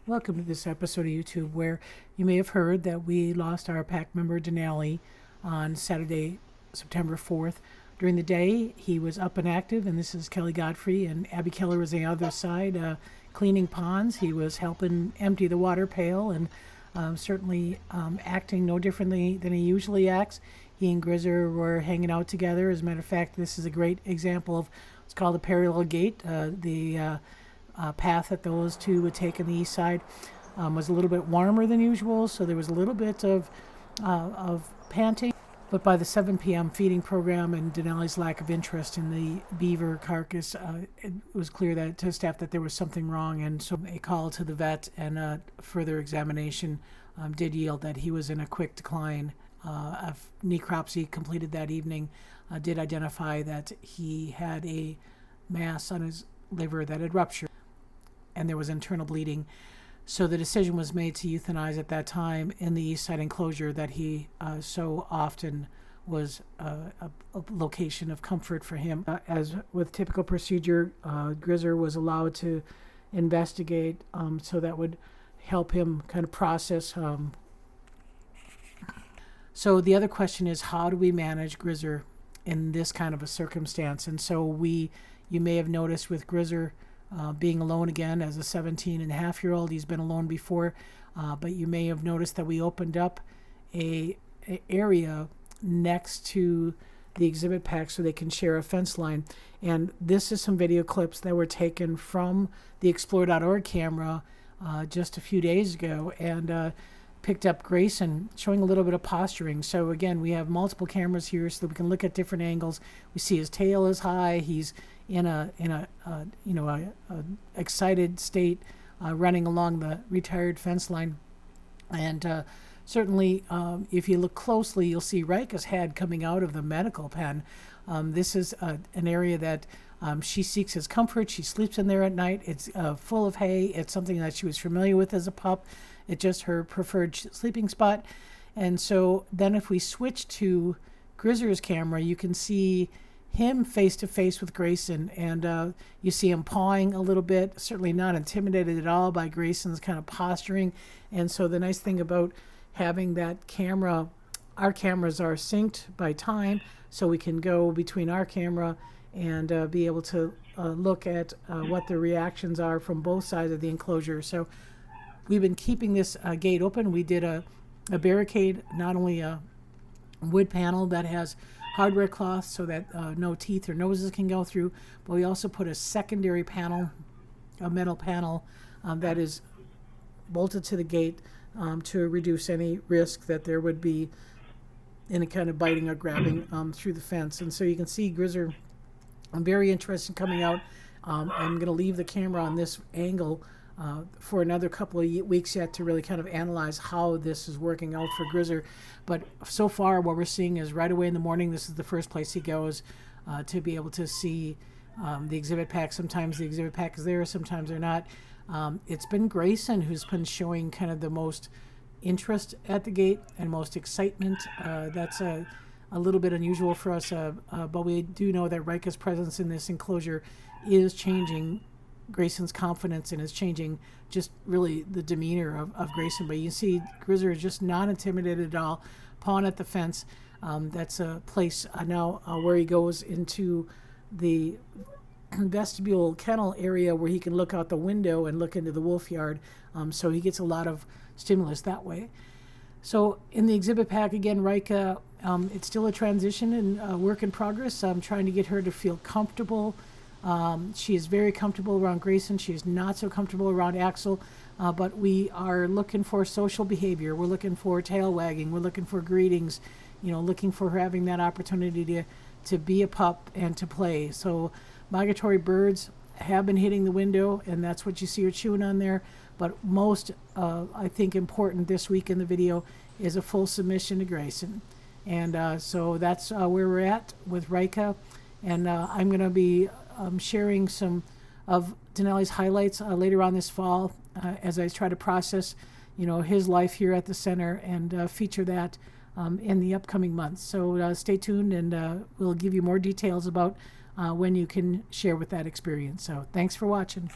Welcome to this episode of YouTube where you may have heard that we lost our pack member Denali on Saturday, September 4th. During the day, he was up and active, and this is Kelly Godfrey, and Abby Keller was on the other side cleaning ponds. He was helping empty the water pail and certainly acting no differently than he usually acts. He and Grizzer were hanging out together. As a matter of fact, this is a great example of what's called a parallel gait. The path that those two would take on the east side was a little bit warmer than usual, so there was a little bit of panting. But by the 7 p.m. feeding program and Denali's lack of interest in the beaver carcass, it was clear that to staff that there was something wrong, and so a call to the vet and further examination did yield that he was in a quick decline. A necropsy completed that evening did identify that he had a mass on his liver that had ruptured, and there was internal bleeding. So the decision was made to euthanize at that time in the east side enclosure that he so often was a location of comfort for him. As with typical procedure, Grizzer was allowed to investigate, so that would help him kind of process. So the other question is, how do we manage Grizzer in this kind of a circumstance? And so you may have noticed with Grizzer being alone again as a 17-and-a-half-year-old. He's been alone before, but you may have noticed that we opened up a area next to the exhibit pack so they can share a fence line. And this is some video clips that were taken from the Explore.org camera just a few days ago, and picked up Grayson showing a little bit of posturing. So again, we have multiple cameras here so that we can look at different angles. We see his tail is high. He's in a excited state, running along the retired fence line, and certainly if you look closely, you'll see Rika's head coming out of the medical pen. This is an area that she seeks his comfort. She sleeps in there at night. It's full of hay. It's something that she was familiar with as a pup. It's just her preferred sleeping spot. And so then if we switch to Grizzer's camera, you can see him face to face with Grayson, and you see him pawing a little bit, certainly not intimidated at all by Grayson's kind of posturing. And so the nice thing about having that camera, our cameras are synced by time, so we can go between our camera and be able to look at what the reactions are from both sides of the enclosure. So we've been keeping this gate open. We did a barricade, not only a wood panel that has hardware cloth so that no teeth or noses can go through, but we also put a secondary panel, a metal panel that is bolted to the gate to reduce any risk that there would be any kind of biting or grabbing through the fence. And so you can see Grizzer, I'm very interested in coming out. I'm going to leave the camera on this angle for another couple of weeks yet to really kind of analyze how this is working out for Grizzer. But so far what we're seeing is right away in the morning, this is the first place he goes to be able to see the exhibit pack. Sometimes the exhibit pack is there, sometimes they're not. It's been Grayson who's been showing kind of the most interest at the gate and most excitement. That's a little bit unusual for us, but we do know that Rika's presence in this enclosure is changing Grayson's confidence, and is changing just really the demeanor of Grayson. But you see Grizzer is just not intimidated at all, pawing at the fence. That's a place now where he goes into the vestibule kennel area where he can look out the window and look into the wolf yard. So he gets a lot of stimulus that way. So in the exhibit pack, again, Rika, it's still a transition and a work in progress. I'm trying to get her to feel comfortable. She is very comfortable around Grayson. She is not so comfortable around Axel, but we are looking for social behavior. We're looking for tail wagging. We're looking for greetings, looking for her having that opportunity to be a pup and to play. So migratory birds have been hitting the window, and that's what you see her chewing on there. But most, I think, important this week in the video is a full submission to Grayson. And so that's where we're at with Rika. And I'm going to be sharing some of Denali's highlights later on this fall as I try to process, his life here at the center and feature that in the upcoming months. So stay tuned, and we'll give you more details about when you can share with that experience. So thanks for watching.